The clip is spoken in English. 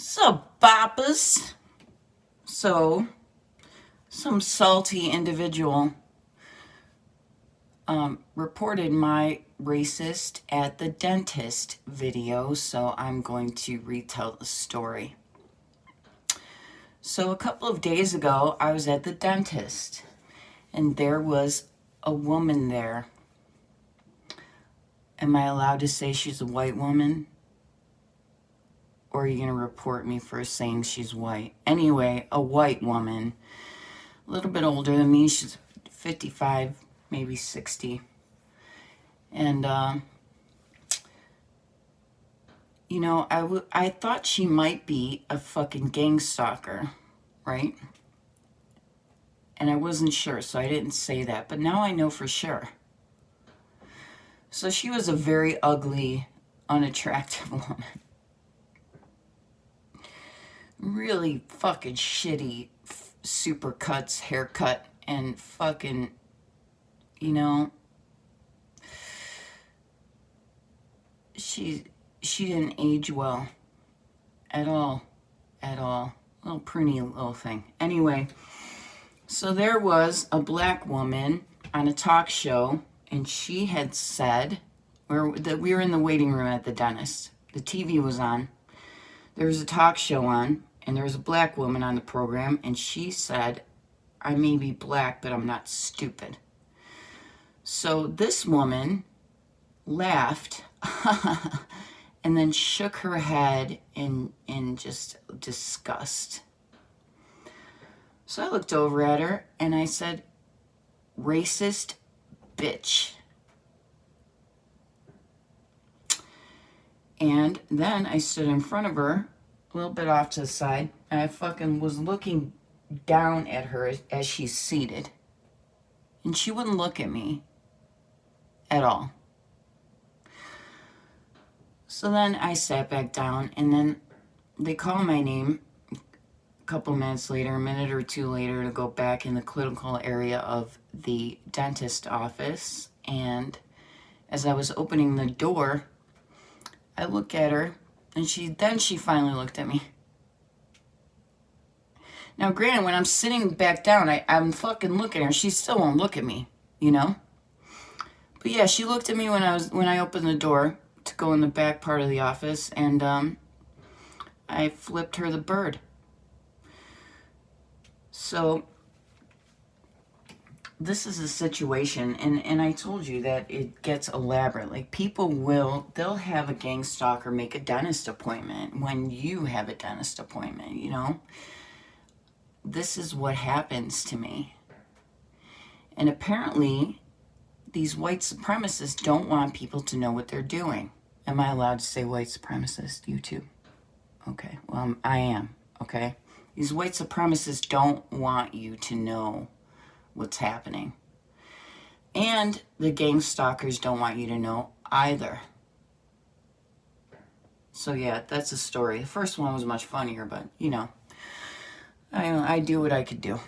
So, boppers. So, some salty individual reported my racist at the dentist video, so I'm going to retell the story. So, a couple of days ago, I was at the dentist, and there was a woman there. Am I allowed to say she's a white woman? Or are you going to report me for saying she's white? Anyway, a white woman, a little bit older than me. She's 55, maybe 60. And, I thought she might be a fucking gang stalker, right? And I wasn't sure, so I didn't say that. But now I know for sure. So she was a very ugly, unattractive woman. Really fucking shitty supercuts, haircut, and fucking, she didn't age well at all. Little pruny little thing. Anyway, so there was a black woman on a talk show, and she had said that we were in the waiting room at the dentist. The TV was on. There was a talk show on, and there was a black woman on the program, and she said, I may be black, but I'm not stupid. So this woman laughed and then shook her head in just disgust. So I looked over at her and I said, racist bitch. And then I stood in front of her, a little bit off to the side, and I fucking was looking down at her as she's seated. And she wouldn't look at me at all. So then I sat back down, and then they call my name a couple minutes later, a minute or two later, to go back in the clinical area of the dentist office. And as I was opening the door, I look at her, and she finally looked at me. Now, granted, when I'm sitting back down, I'm fucking looking at her. She still won't look at me, But yeah, she looked at me when I opened the door to go in the back part of the office, and I flipped her the bird. So this is a situation, and I told you that it gets elaborate. Like, they'll have a gang stalker make a dentist appointment when you have a dentist appointment, This is what happens to me. And apparently, these white supremacists don't want people to know what they're doing. Am I allowed to say white supremacist? YouTube? Okay, well, I am, okay? These white supremacists don't want you to know what's happening. And the gang stalkers don't want you to know either. So yeah, that's a story. The first one was much funnier, but, I do what I could do.